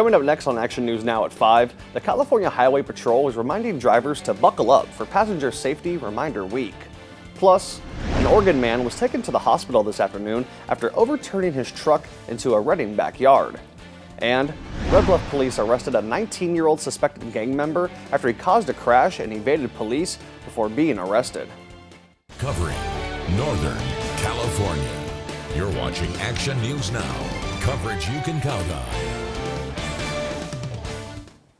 Coming up next on Action News Now at 5, the California Highway Patrol is reminding drivers to buckle up for Passenger Safety Reminder Week. Plus, an Oregon man was taken to the hospital this afternoon after overturning his truck into a Redding backyard. And Red Bluff police arrested a 19-year-old suspected gang member after he caused a crash and evaded police before being arrested. Covering Northern California. You're watching Action News Now. Coverage you can count on.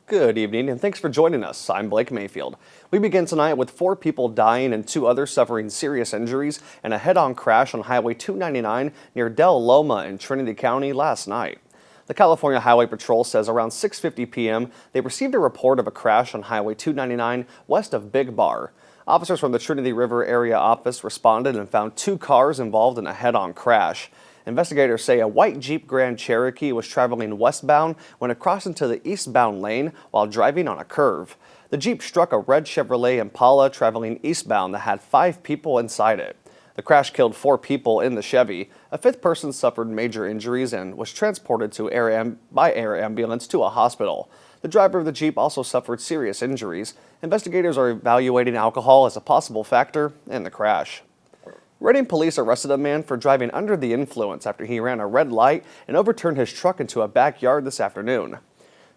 Good evening and thanks for joining us. I'm Blake Mayfield. We begin tonight with 4 people dying and 2 others suffering serious injuries in a head-on crash on Highway 299 near Del Loma in Trinity County last night. The California Highway Patrol says around 6:50 p.m. they received a report of a crash on Highway 299 west of Big Bar. Officers from the Trinity River area office responded and found 2 cars involved in a head-on crash. Investigators say a white Jeep Grand Cherokee was traveling westbound when it crossed into the eastbound lane while driving on a curve. The Jeep struck a red Chevrolet Impala traveling eastbound that had 5 people inside it. The crash killed 4 people in the Chevy. A 5th person suffered major injuries and was transported by air ambulance to a hospital. The driver of the Jeep also suffered serious injuries. Investigators are evaluating alcohol as a possible factor in the crash. Redding police arrested a man for driving under the influence after he ran a red light and overturned his truck into a backyard this afternoon.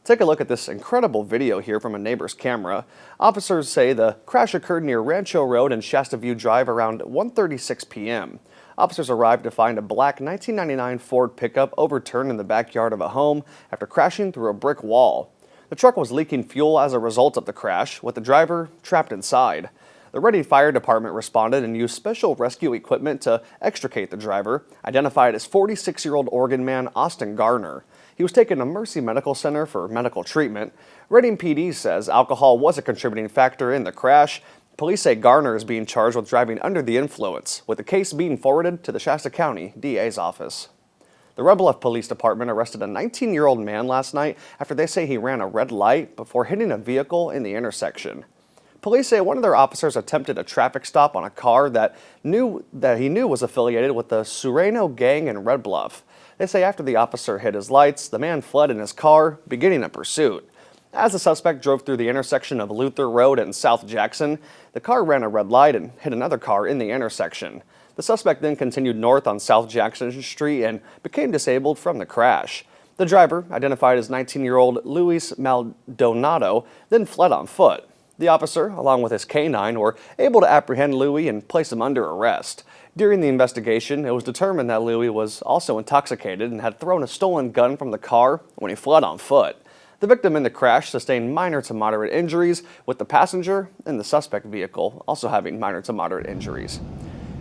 Take a look at this incredible video here from a neighbor's camera. Officers say the crash occurred near Rancho Road and Shasta View Drive around 1:36 p.m. Officers arrived to find a black 1999 Ford pickup overturned in the backyard of a home after crashing through a brick wall. The truck was leaking fuel as a result of the crash, with the driver trapped inside. The Redding Fire Department responded and used special rescue equipment to extricate the driver, identified as 46-year-old Oregon man Austin Garner. He was taken to Mercy Medical Center for medical treatment. Redding PD says alcohol was a contributing factor in the crash. Police say Garner is being charged with driving under the influence, with the case being forwarded to the Shasta County DA's office. The Red Bluff Police Department arrested a 19-year-old man last night after they say he ran a red light before hitting a vehicle in the intersection. Police say one of their officers attempted a traffic stop on a car that he knew was affiliated with the Sureno gang in Red Bluff. They say after the officer hit his lights, the man fled in his car, beginning a pursuit. As the suspect drove through the intersection of Luther Road and South Jackson, the car ran a red light and hit another car in the intersection. The suspect then continued north on South Jackson Street and became disabled from the crash. The driver, identified as 19-year-old Luis Maldonado, then fled on foot. The officer, along with his canine, were able to apprehend Louis and place him under arrest. During the investigation, it was determined that Louis was also intoxicated and had thrown a stolen gun from the car when he fled on foot. The victim in the crash sustained minor to moderate injuries, with the passenger and the suspect vehicle also having minor to moderate injuries.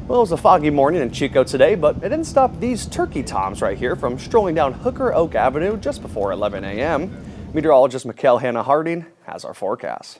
Well, it was a foggy morning in Chico today, but it didn't stop these turkey toms right here from strolling down Hooker Oak Avenue just before 11 a.m. Meteorologist Mikkel Hannah Harding has our forecast.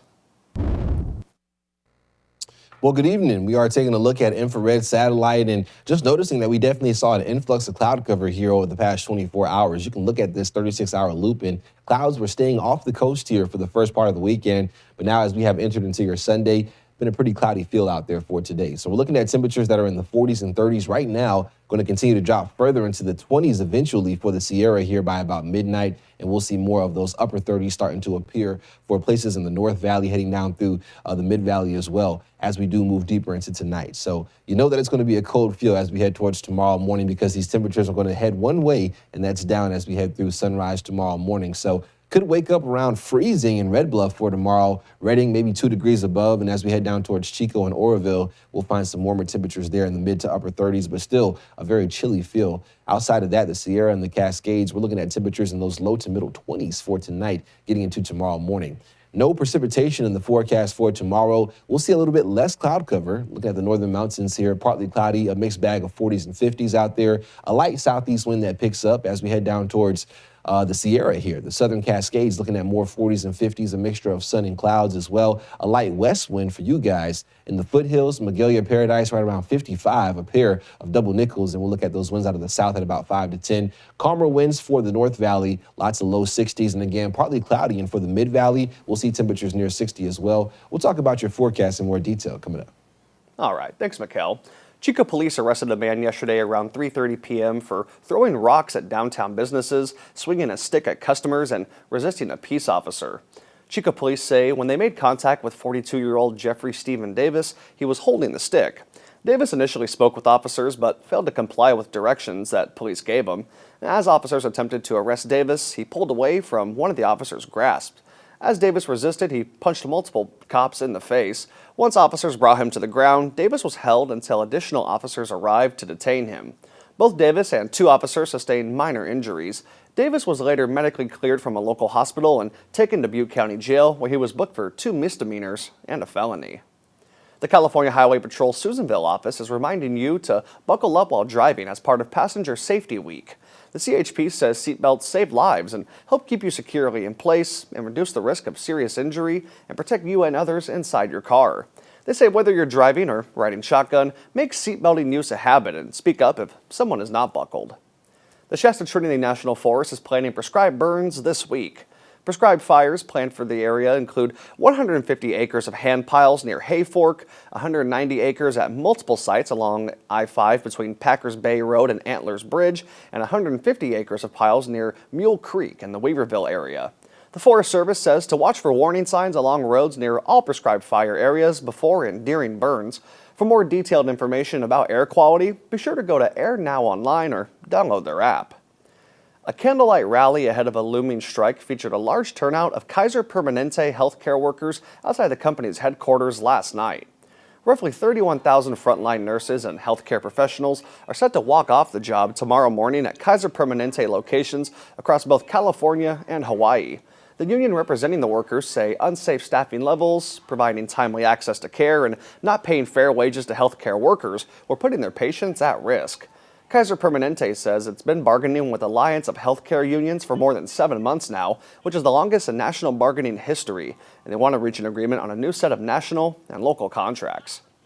Well, good evening. We are taking a look at infrared satellite and just noticing that we definitely saw an influx of cloud cover here over the past 24 hours. You can look at this 36-hour loop, and clouds were staying off the coast here for the first part of the weekend. But now as we have entered into your Sunday, been a pretty cloudy feel out there for today. So we're looking at temperatures that are in the 40s and 30s right now, going to continue to drop further into the 20s eventually for the Sierra here by about midnight. And we'll see more of those upper 30s starting to appear for places in the North Valley, heading down through the Mid Valley as well as we do move deeper into tonight. So you know that it's going to be a cold feel as we head towards tomorrow morning because these temperatures are going to head one way, and that's down as we head through sunrise tomorrow morning. So could wake up around freezing in Red Bluff for tomorrow. Redding maybe 2 degrees above, and as we head down towards Chico and Oroville, we'll find some warmer temperatures there in the mid to upper 30s, but still a very chilly feel. Outside of that, the Sierra and the Cascades, we're looking at temperatures in those low to middle 20s for tonight, getting into tomorrow morning. No precipitation in the forecast for tomorrow. We'll see a little bit less cloud cover. Looking at the northern mountains here, partly cloudy, a mixed bag of 40s and 50s out there. A light southeast wind that picks up as we head down towards the Sierra here. The southern Cascades looking at more 40s and 50s, a mixture of sun and clouds as well. A light west wind for you guys. In the foothills, Magalia Paradise right around 55, a pair of double nickels, and we'll look at those winds out of the south at about 5 to 10. Calmer winds for the North Valley, lots of low 60s, and again, partly cloudy. And for the Mid Valley, we'll see temperatures near 60 as well. We'll talk about your forecast in more detail coming up. All right, thanks, Mikkel. Chico police arrested a man yesterday around 3:30 p.m. for throwing rocks at downtown businesses, swinging a stick at customers, and resisting a peace officer. Chico police say when they made contact with 42-year-old Jeffrey Stephen Davis, he was holding the stick. Davis initially spoke with officers but failed to comply with directions that police gave him. As officers attempted to arrest Davis, he pulled away from one of the officers' grasp. As Davis resisted, he punched multiple cops in the face. Once officers brought him to the ground, Davis was held until additional officers arrived to detain him. Both Davis and two officers sustained minor injuries. Davis was later medically cleared from a local hospital and taken to Butte County Jail, where he was booked for 2 misdemeanors and a felony. The California Highway Patrol Susanville office is reminding you to buckle up while driving as part of Passenger Safety Week. The CHP says seatbelts save lives and help keep you securely in place and reduce the risk of serious injury and protect you and others inside your car. They say whether you're driving or riding shotgun, make seatbelting use a habit and speak up if someone is not buckled. The Shasta Trinity National Forest is planning prescribed burns this week. Prescribed fires planned for the area include 150 acres of hand piles near Hayfork, 190 acres at multiple sites along I-5 between Packers Bay Road and Antlers Bridge, and 150 acres of piles near Mule Creek in the Weaverville area. The Forest Service says to watch for warning signs along roads near all prescribed fire areas before and during burns. For more detailed information about air quality, be sure to go to Air Now online or download their app. A candlelight rally ahead of a looming strike featured a large turnout of Kaiser Permanente healthcare workers outside the company's headquarters last night. Roughly 31,000 frontline nurses and healthcare professionals are set to walk off the job tomorrow morning at Kaiser Permanente locations across both California and Hawaii. The union representing the workers say unsafe staffing levels, providing timely access to care, and not paying fair wages to healthcare workers were putting their patients at risk. Kaiser Permanente says it's been bargaining with Alliance of Healthcare Unions for more than 7 months now, which is the longest in national bargaining history, and they want to reach an agreement on a new set of national and local contracts.